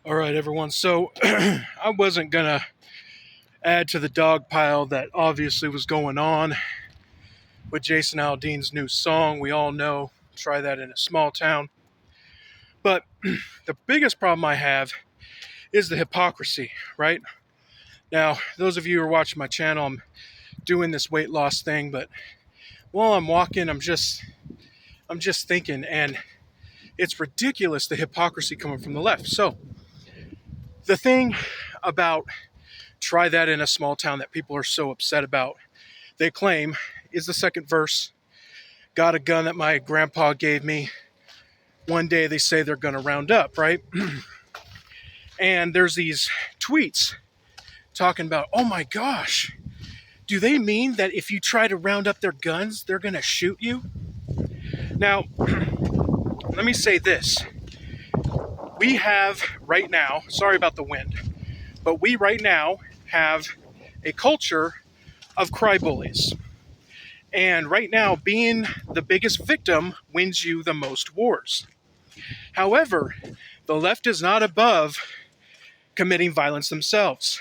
All right, everyone. So I wasn't going to add to the dog pile that obviously was going on with Jason Aldean's new song. We all know, try that in a small town. But the biggest problem I have is the hypocrisy, right? Now, those of you who are watching my channel, I'm doing this weight loss thing, but while I'm walking, I'm just thinking, and it's ridiculous the hypocrisy coming from the left. So the thing about try that in a small town that people are so upset about, they claim, is the second verse. Got a gun that my grandpa gave me. One day they say they're going to round up, right? And there's these tweets talking about, oh my gosh, do they mean that if you try to round up their guns, they're going to shoot you? Now, let me say this. We have right now, sorry about the wind, but we right now have a culture of cry bullies. And right now, being the biggest victim wins you the most wars. However, the left is not above committing violence themselves.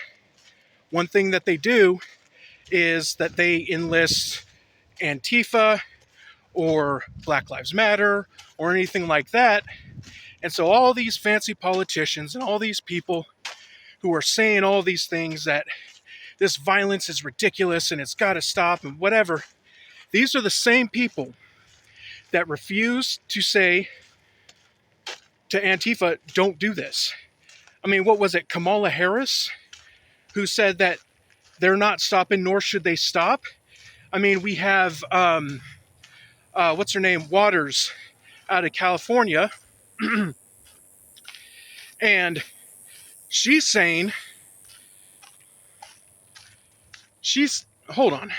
One thing that they do is that they enlist Antifa or Black Lives Matter or anything like that. And so all these fancy politicians and all these people who are saying all these things that this violence is ridiculous and it's got to stop and whatever, these are the same people that refuse to say to Antifa, don't do this. I mean, what was it, Kamala Harris, who said that they're not stopping, nor should they stop? I mean, we have, what's her name, Waters out of California, and she's saying, hold on.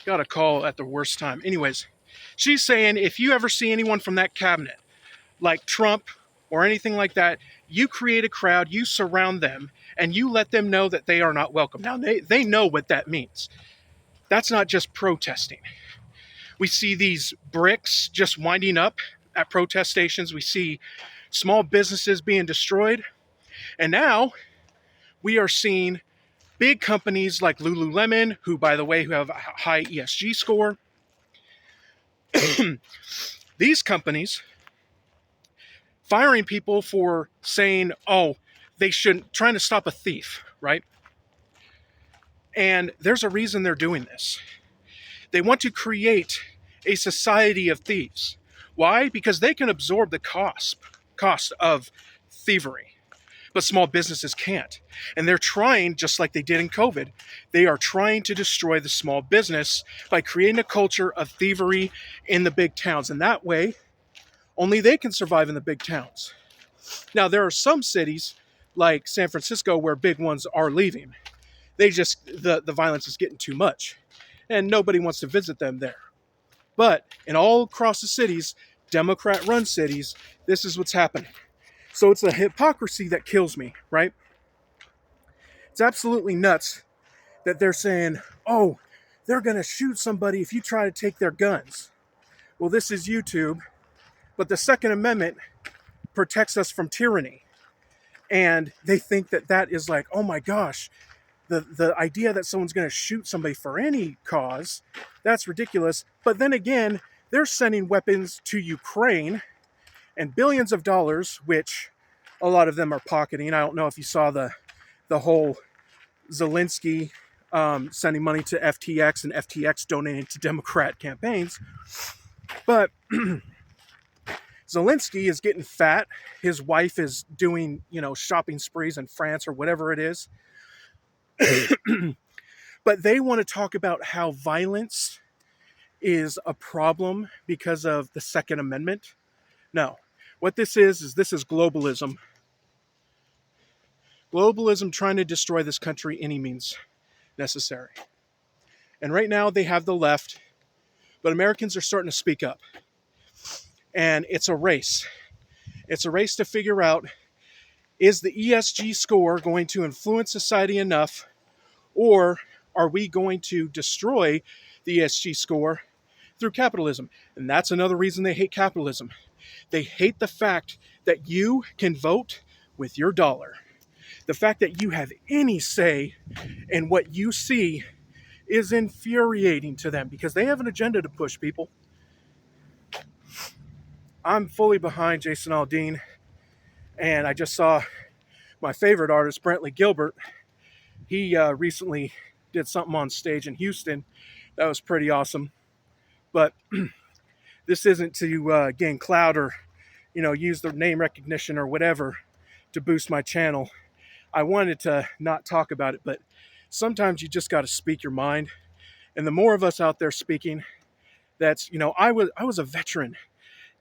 Got a call at the worst time. Anyways, she's saying if you ever see anyone from that cabinet, like Trump or anything like that, you create a crowd, you surround them, and you let them know that they are not welcome. Now, they know what that means. That's not just protesting. We see these bricks just winding up at protest stations. We see small businesses being destroyed. And now we are seeing big companies like Lululemon, who, by the way, who have a high ESG score. These companies firing people for saying, oh, they shouldn't, trying to stop a thief, right? And there's a reason they're doing this. They want to create a society of thieves. Why? Because they can absorb the cost of thievery, but small businesses can't. And they're trying, just like they did in COVID, they are trying to destroy the small business by creating a culture of thievery in the big towns. And that way, only they can survive in the big towns. Now, there are some cities like San Francisco where big ones are leaving. The violence is getting too much, and nobody wants to visit them there. But in all across the cities, Democrat-run cities, this is what's happening. So it's the hypocrisy that kills me, right? It's absolutely nuts that they're saying, oh, they're going to shoot somebody if you try to take their guns. Well, this is YouTube, but the Second Amendment protects us from tyranny. And they think that that is like, oh my gosh, the idea that someone's going to shoot somebody for any cause, that's ridiculous. But then again, they're sending weapons to Ukraine and billions of dollars, which a lot of them are pocketing. I don't know if you saw the whole Zelensky sending money to FTX and FTX donating to Democrat campaigns. But Zelensky is getting fat. His wife is doing, shopping sprees in France or whatever it is. But they want to talk about how violence is a problem because of the Second Amendment. No. What this is globalism. Globalism trying to destroy this country any means necessary. And right now they have the left, but Americans are starting to speak up. And it's a race. It's a race to figure out, is the ESG score going to influence society enough, or are we going to destroy the ESG score through capitalism? And that's another reason they hate capitalism. They hate the fact that you can vote with your dollar. The fact that you have any say in what you see is infuriating to them because they have an agenda to push, people. I'm fully behind Jason Aldean, and I just saw my favorite artist, Brentley Gilbert. He recently did something on stage in Houston that was pretty awesome. But this isn't to gain clout or, use their name recognition or whatever to boost my channel. I wanted to not talk about it, but sometimes you just got to speak your mind. And the more of us out there speaking, that's, I was a veteran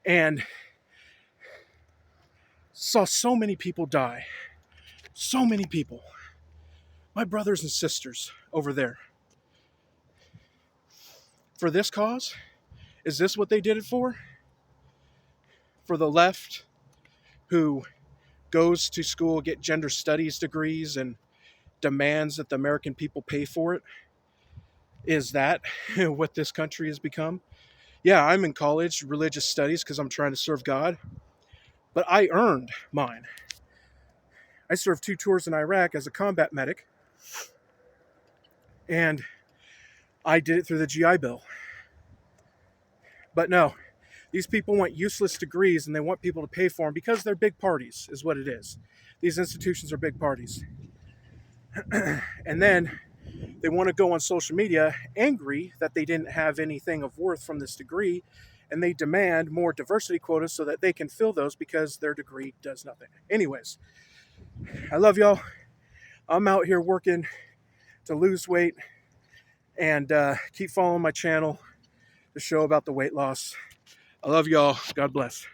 and saw so many people die. So many people. My brothers and sisters over there. For this cause? Is this what they did it for? For the left who goes to school, get gender studies degrees, and demands that the American people pay for it? Is that what this country has become? Yeah, I'm in college, religious studies, because I'm trying to serve God. But I earned mine. I served 2 tours in Iraq as a combat medic. And I did it through the GI Bill. But no, these people want useless degrees and they want people to pay for them because they're big parties, is what it is. These institutions are big parties. And then they want to go on social media angry that they didn't have anything of worth from this degree, and they demand more diversity quotas so that they can fill those because their degree does nothing. Anyways, I love y'all. I'm out here working to lose weight and keep following my channel, the show about the weight loss. I love y'all. God bless.